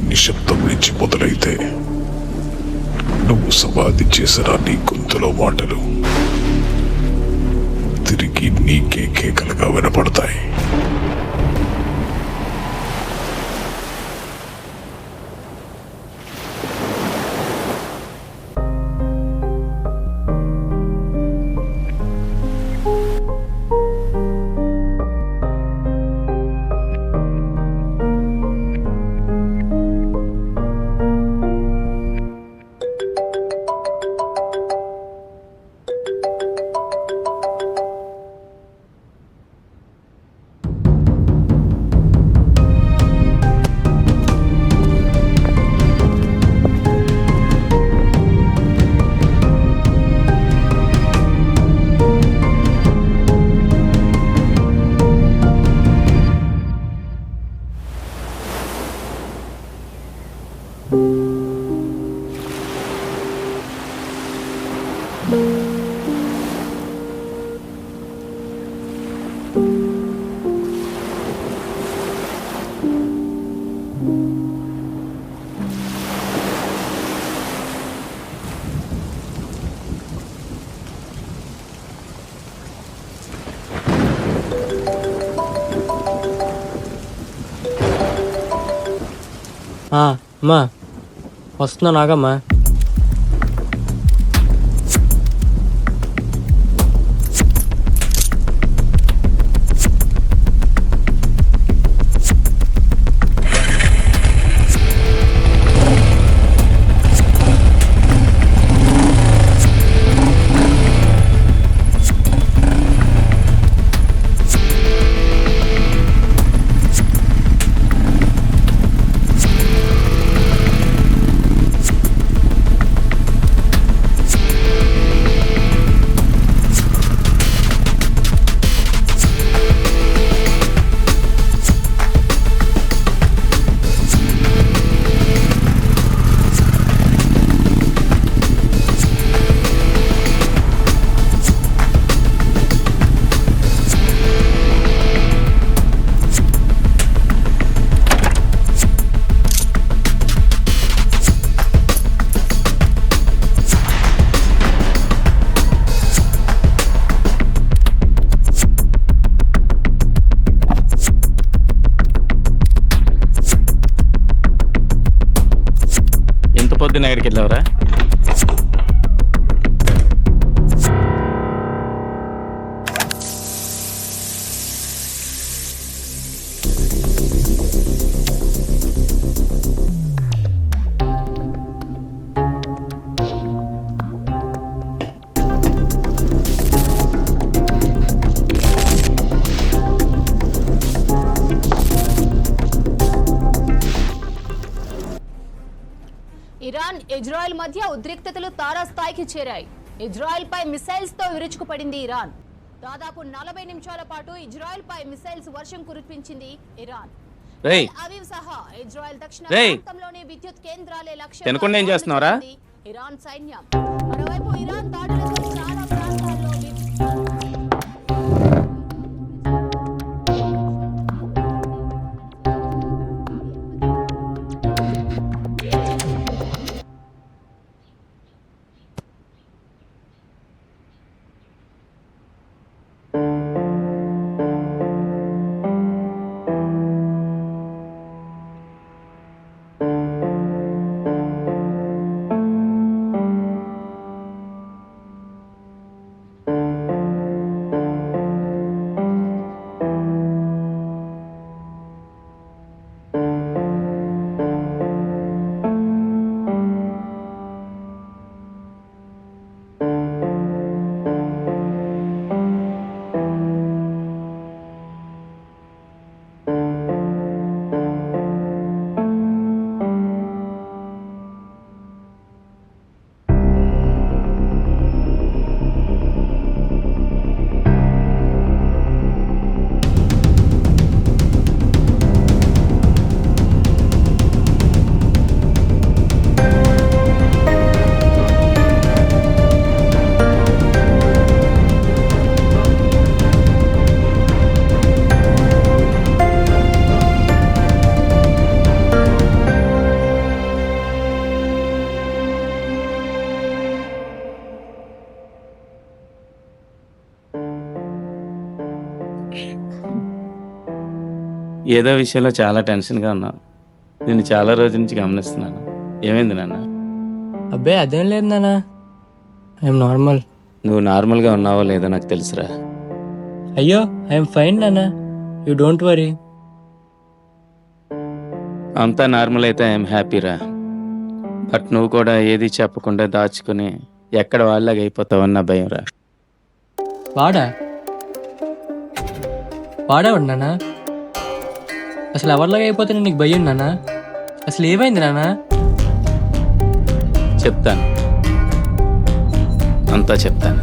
నిశ్శబ్దం నుంచి మొదలైతే నువ్వు సమాధి చేసిన నీ గొంతులో మాటలు తిరిగి నీకే కేకలుగా వినపడతాయి. అమ్మా వస్తున్నా నాగమ్మా. నగర్కి వెళ్ళావరా? ఇరాన్ ఇజ్రాయెల్ మధ్య ఉద్రిక్తతలు తారాస్థాయికి చేరాయి. ఇజ్రాయెల్ పై మిసైల్స్ తో విరుచుకుపడింది ఇరాన్. దాదాపు 40 నిమిషాల పాటు ఇజ్రాయెల్ పై మిసైల్స్ వర్షం కురిపించింది ఇరాన్. అవీవ్ సహా ఇజ్రాయెల్ దక్షిణ ప్రాంతంలోని విద్యుత్ కేంద్రాలే లక్ష్యంగా ఇరాన్ సైన్యం. మరోవైపు ఇరాన్ దాడులతో చాలా ప్రాంతాల్లో ఏదో విషయంలో చాలా టెన్షన్గా ఉన్నావు. నేను చాలా రోజుల నుంచి గమనిస్తున్నాను. ఏమైంది నాన్న? అబ్బాయి అదేం లేదు నాన్న, ఐఎమ్ నార్మల్. నువ్వు నార్మల్గా ఉన్నావో లేదో నాకు తెలుసురా. అయ్యో ఐఎమ్ ఫైన్ నాన్న, యూ డోంట్ వరీ. అంతా నార్మల్ అయితే ఐఎమ్ హ్యాపీరా. బట్ నువ్వు కూడా ఏది చెప్పకుండా దాచుకుని ఎక్కడ వాళ్ళగా అయిపోతావన్న భయం రా. వాడేవాడు నాన్న, అసలు ఎవరిలాగా అయిపోతే నీకు భయం నాన్న? అసలు ఏమైంది నాన్న? చెప్తాను, అంతా చెప్తాను.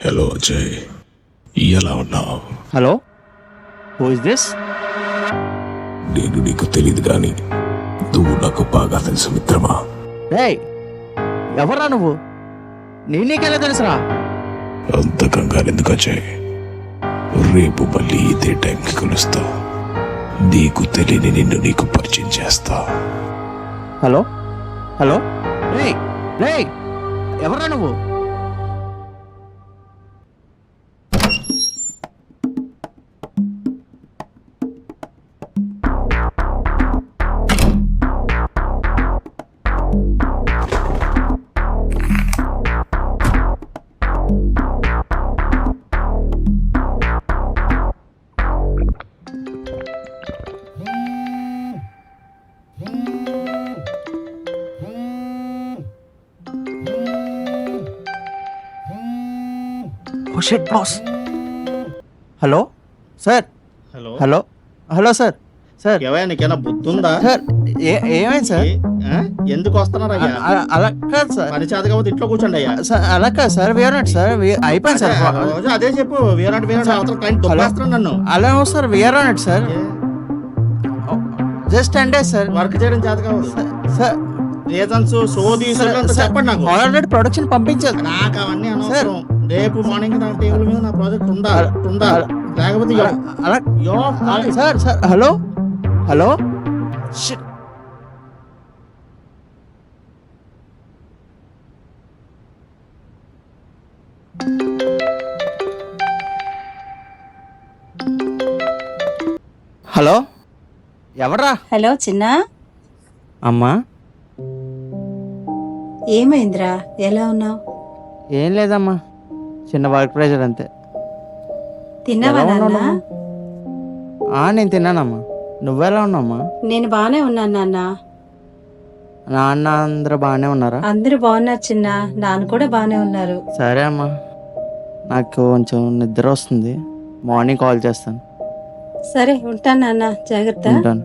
హలో అజయ్, ఎలా ఉన్నావు? Hello, who is this? నేను నీకు తెలియదు కానీ నువ్వు నాకు బాగా తెలుసు మిత్రమా. రేయ్, ఎవరా నువ్వు? నీకెలా తెలుసురా? అంత కంగారు ఎందుకు అజయ్? రేపు మళ్ళీ ఇదే టైంకి కలుస్తా. నీకు తెలియని నిన్ను నీకు పరిచయం చేస్తా. హలో హలో, రేయ్ రేయ్, ఎవరా నువ్వు? Oh shit boss. Hello sir. Hello hello hello sir. Sir ఎవయా నీకేనా బుద్ధుందా? సార్, ఏమైంది సార్? ఎందుకు వస్తున్నారయ్యా? అలా కాదు సార్. పని చేత కాబట్టి ఇంట్లో కూర్చోండి అయ్యా. అలా కాదు సార్, వీఆర్ సార్, అయిపోయింది సార్. రోజు అదే చెప్పు, వీరాంటి అవతల క్లయింట్ దొబ్బేస్తున్నాను నన్ను. అలా sir, VR sir, just 10 days sir. Work చేయడం చేత కావదు సార్. రీజన్స్ సోది చెప్పండి నాకు. ఆల్రెడీ ప్రొడక్షన్ పంపించారు. నాకు అవన్నీ అనవసరం. రేపు మార్నింగ్ నా టేబుల్ మీద నా ప్రాజెక్ట్ ఉండాలి. లేకపోతే అలా sir. Sir hello hello. Shit. Hello, ఎవరా? హలో చిన్న, అమ్మా. ఏమైందిరా, ఎలా ఉన్నావు? ఏం లేదమ్మా, చిన్న వర్క్ ప్రెషర్ అంతే. తిన్నావా ఎలా నాన్న? ఉన్నావు? నేను తిన్నానమ్మా. నువ్వెలా ఉన్నామ్మా? నేను బానే ఉన్నాను నాన్న. నాన్న అందరూ బాగానే ఉన్నారా? అందరూ బాగున్నారు చిన్న. నాన్న కూడా బానే ఉన్నారు. సరే అమ్మా, నాకు కొంచెం నిద్ర వస్తుంది. మార్నింగ్ కాల్ చేస్తాను. సరే ఉంటాను నాన్న, జాగ్రత్త. ఉంటాను.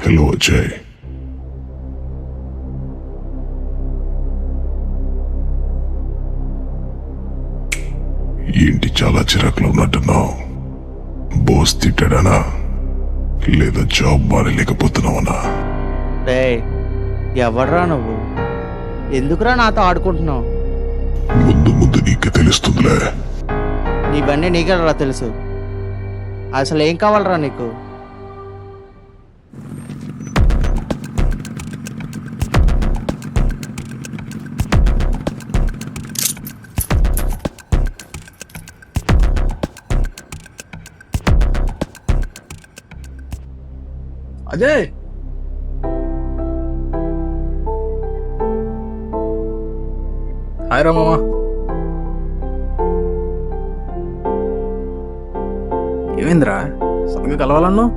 హలో అజయ్, ఏంటి చాలా చిరాకులో ఉన్నట్టున్నావు? బోస్ తిట్టాడనా లేదా జాబ్ మానేలేకపోతున్నావనా? రే, ఎవడ్రా నువ్వు? ఎందుకురా నాతో ఆడుకుంటున్నావు? ముందు ముందు నీకు తెలుస్తుందిలే. నీ బండి నీకెలా తెలుసు? అసలు ఏం కావాలరా నీకు? అజయ్, హాయ్ రా మామా. ఏమైందిరా సడన్గా కలవాలన్నావు?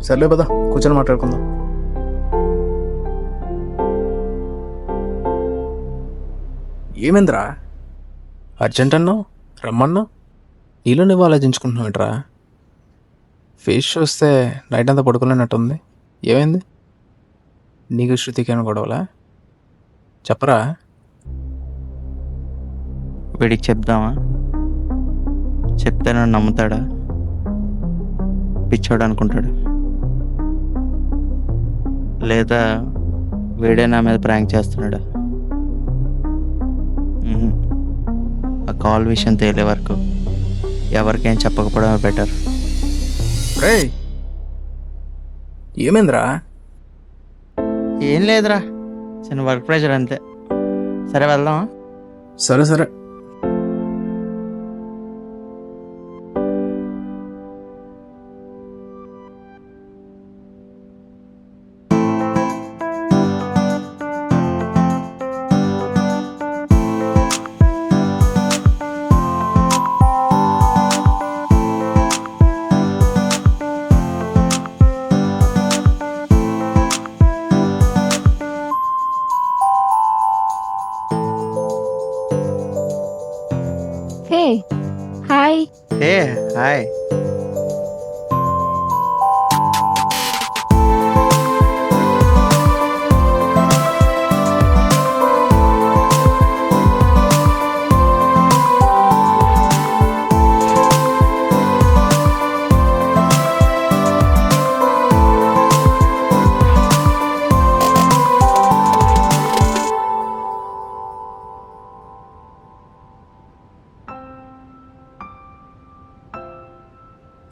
సర్లే పద, కూర్చొని మాట్లాడుకుందాం. ఏమైందిరా అర్జెంట్ అన్నావు, రమ్మన్నావు, నీలో నువ్వు ఆలోచించుకుంటున్నావు ఏంట్రా? ఫేస్ చూస్తే నైట్ అంతా పడుకోలేనట్టుంది. ఏమైంది? నీకు శృతికి ఏమైనా గొడవలా? చెప్పరా. వీడికి చెప్దామా? చెప్తే నన్ను నమ్ముతాడా? పిచ్చోడు అనుకుంటాడు. లేదా వీడే నా మీద ప్రాంక్ చేస్తున్నాడా? ఆ కాల్ విషయం తేలే వరకు ఎవరికేం చెప్పకపోవడమే బెటర్. రే, ఏమైందిరా? ఏం లేదురా, చిన్న వర్క్ ప్రెషర్ అంతే. సరే వెళ్దామా? సరే సరే. Hey hi. ఏ హాయ్.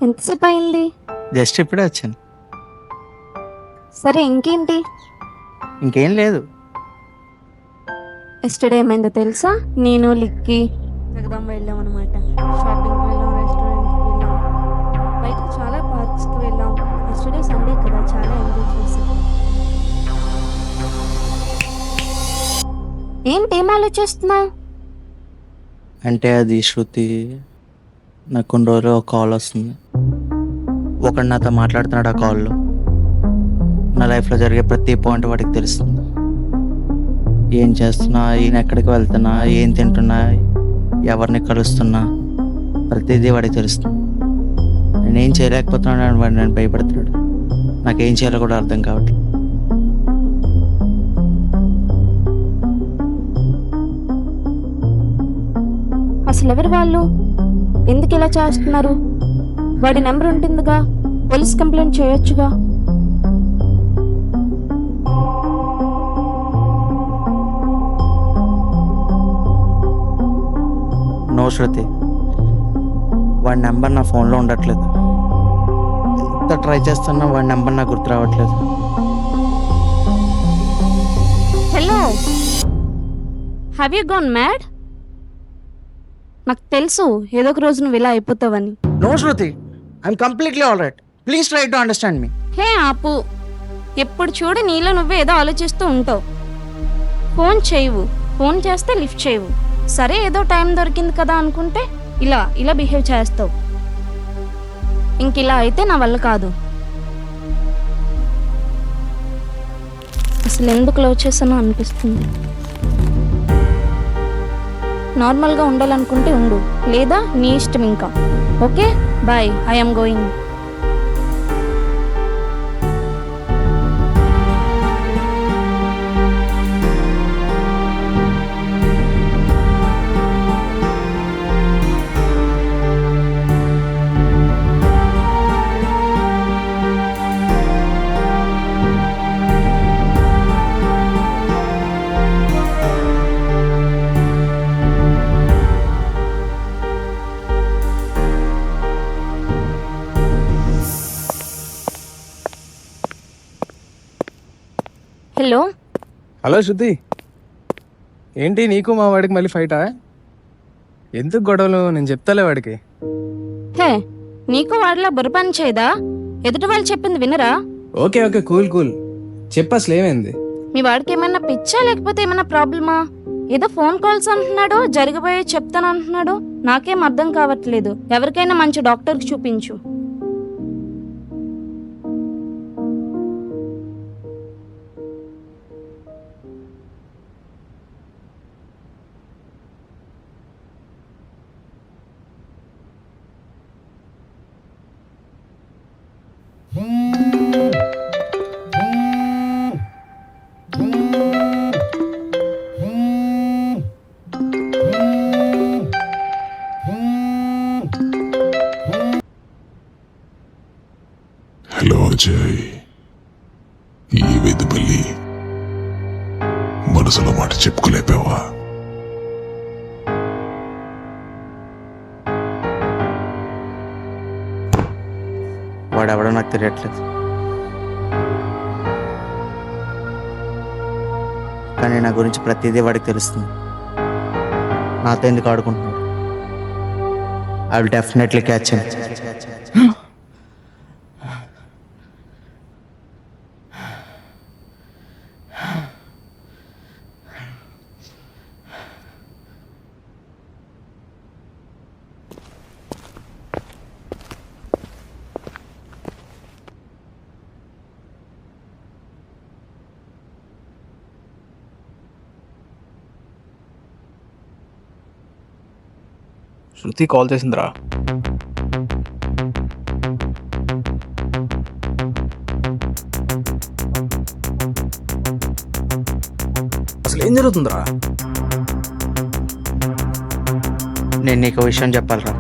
ఎంతసేపు అయింది? జస్ట్ ఇప్పుడే వచ్చాను. సరే ఇంకేంటి? ఇంకేం లేదు. ఎస్టర్డే ఏమైందో తెలుసా? నేను లిక్కి జగదాం వెళ్ళాం అనమాట. షాపింగ్కి వెళ్ళాం, రెస్టారెంట్కి వెళ్ళాం, బయటకు చాలా పార్క్స్కి వెళ్ళాం. ఎస్టర్డే సండే కదా, చాలా ఎంజాయ్ చేసాం. ఏం ఆలోచిస్తున్నావు? అంటే అది శృతి, నాకు కొన్ని రోజులు ఒక కాల్ వస్తుంది. ఒకడు నాతో మాట్లాడుతున్నాడు ఆ కాల్లో. నా లైఫ్లో జరిగే ప్రతి పాయింట్ వాడికి తెలుస్తుంది. ఏం చేస్తున్నా, ఈయన ఎక్కడికి వెళ్తున్నా, ఏం తింటున్నా, ఎవరిని కలుస్తున్నా, ప్రతిదీ వాడికి తెలుస్తుంది. నేనేం చేయలేకపోతున్నాను, వాడు నన్ను భయపడుతున్నాడు. నాకేం చేయాలో కూడా అర్థం కావట్లేదు. అసలు ఎవరు వాళ్ళు? ఎందుకు ఇలా చేస్తున్నారు? వాడి నెంబర్ ఉంటుందిగా, పోలీస్ కంప్లైంట్ చేయొచ్చుగా. నో శృతి, వాడి నెంబర్ నా ఫోన్లో ఉండట్లేదు. ఎంత ట్రై చేస్తున్నా వాడి నెంబర్ నాకు గుర్తు రావట్లేదు. Hello, have you gone mad? నాకు తెలుసు ఏదో ఒక రోజు నువ్వు ఇలా అయిపోతావని. No Shruti, I'm completely all right. Please try to understand me. Hey ఆపు, ఎప్పుడు చూడు నీలో నువ్వే ఏదో ఆలోచిస్తూ ఉంటావు. ఫోన్ చేయవు, ఫోన్ చేస్తే లిఫ్ట్ చేయవు. సరే ఏదో టైం దొరికింది కదా అనుకుంటే ఇలా ఇలా బిహేవ్ చేస్తావు. ఇంక ఇలా అయితే నా వల్ల కాదు. అసలు ఎందుకు లవ్ చేసానో అనిపిస్తుంది. నార్మల్గా ఉండాలనుకుంటే ఉండు, లేదా నీ ఇష్టం. ఇంకా okay, bye, I'm going. Hello, hello Shruti, ఏంటి నీకు మా వాడికి మళ్ళీ ఫైటా? ఎందుకు గొడవలు? నేను చెప్తాలే వాడికి. హే, నీకు వాడిలా బుర్ర పని చేయదా? ఎదుటి వాళ్ళు చెప్పింది వినరా? ఓకే ఓకే, కూల్ కూల్, చెప్పు అసలు ఏమైంది? మీ వాడికి ఏమైనా పిచ్చా లేకపోతే ఏమైనా ప్రాబ్లమా? ఏదో ఫోన్ కాల్స్ అంటున్నాడు, జరిగిపోయే చెప్తాను అంటున్నాడు. నాకేం అర్థం కావట్లేదు. ఎవరికైనా మంచి డాక్టర్కి చూపించు. హలో అజయ్, ఈ వెదుపల్లి మనసులో మాట చెప్పుకోలేపావా? వాడెవడో నాకు తెలియట్లేదు, కానీ నా గురించి ప్రతిదీ వాడికి తెలుస్తుంది. నాతో ఎందుకు ఆడుకుంటున్నాడు? I will definitely catch him. Shruti call చేసిందిరా. అసలు ఏం జరుగుతుందిరా? నేను నీకు విషయం చెప్పాలరా.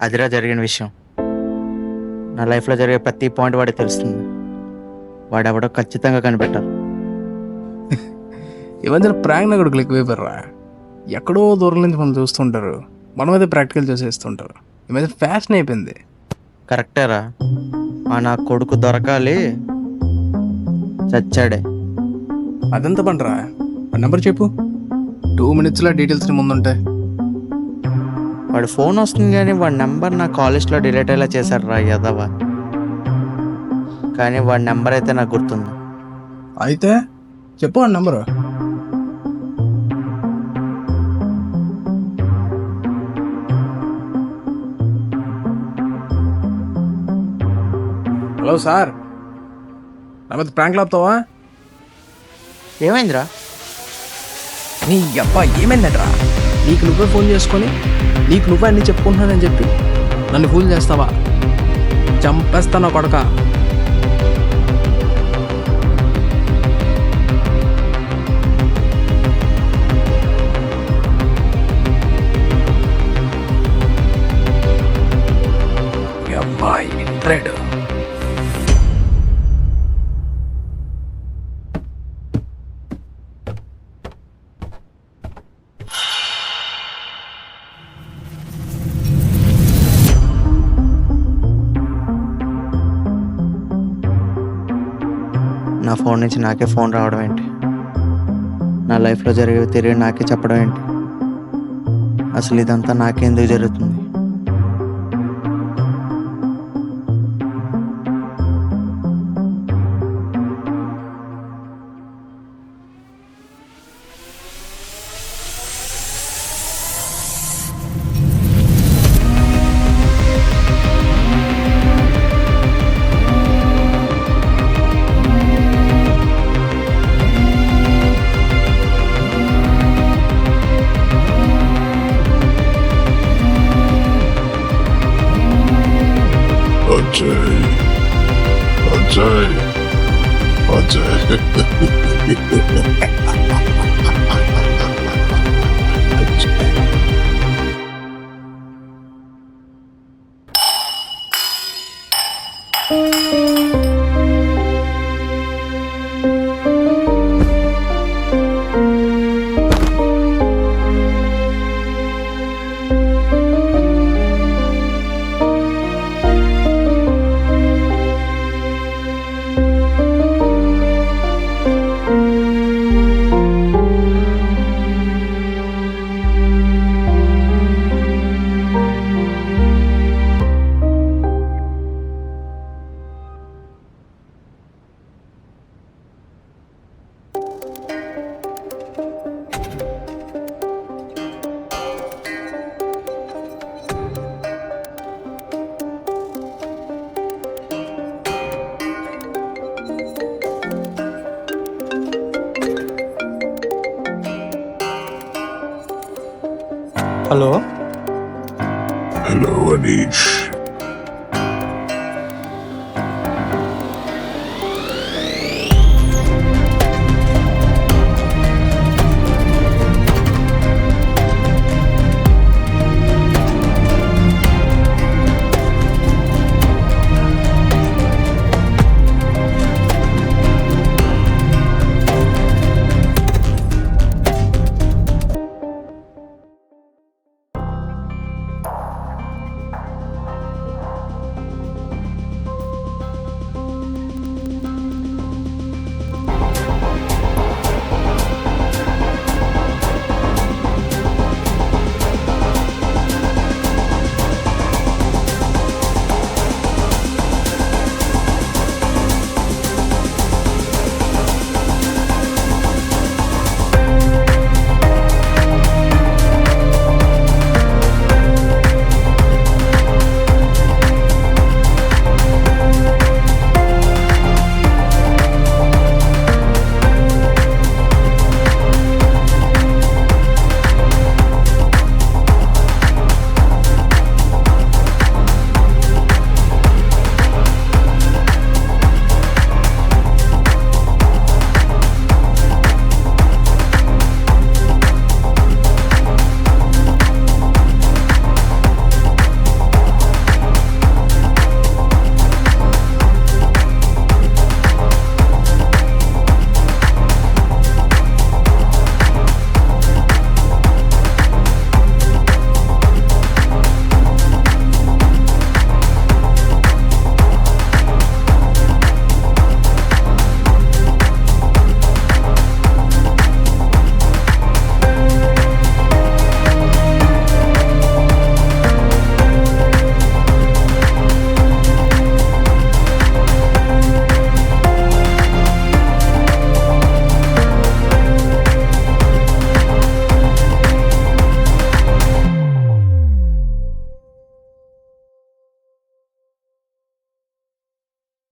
అదిరా జరిగిన విషయం. నా లైఫ్లో జరిగే ప్రతి పాయింట్ వాడికి తెలుస్తుంది. వాడెవడో ఖచ్చితంగా కనిపెట్టాలి. ఈ మధ్యన ప్రాంక్ నా కొడుకులు ఎక్కువైపోయారా? ఎక్కడో దూరం నుంచి మనం చూస్తుంటారు, మనం అయితే ప్రాక్టికల్ చేసేస్తుంటారు. ఈ మధ్య ఫ్యాషన్ అయిపోయింది. కరెక్టేరా, నా కొడుకు దొరకాలి, చచ్చాడే. అదంతా పంటరా. ఆ నెంబర్ చెప్పు, 2 minutesలో డీటెయిల్స్ ముందుంటాయి. వాడి ఫోన్ వస్తుంది కానీ వాడి నెంబర్ నా కాలేజ్లో డిలీట్ అయ్యేలా చేశారు రా యదవ. కానీ వాడి నెంబర్ అయితే నాకు గుర్తుంది. అయితే చెప్పు ఆ నెంబరు. హలో సార్, నా మీద ప్రాంక్ లాపుతావా? ఏమైందిరా? నీ అబ్బా ఏమైందంటరా? నీకు నువ్వే ఫోన్ చేసుకొని నీకు నువ్వే అన్నీ చెప్పుకుంటున్నానని చెప్పి నన్ను ఫోన్ చేస్తావా? చంపేస్తాను కొడక. రెడ్. నా ఫోన్ నుంచి నాకే ఫోన్ రావడం ఏంటి? నా లైఫ్లో జరిగేవి తిరిగి నాకే చెప్పడం ఏంటి? అసలు ఇదంతా నాకెందుకు జరుగుతుంది? Ajay Ajay Ajay hello hello Anish,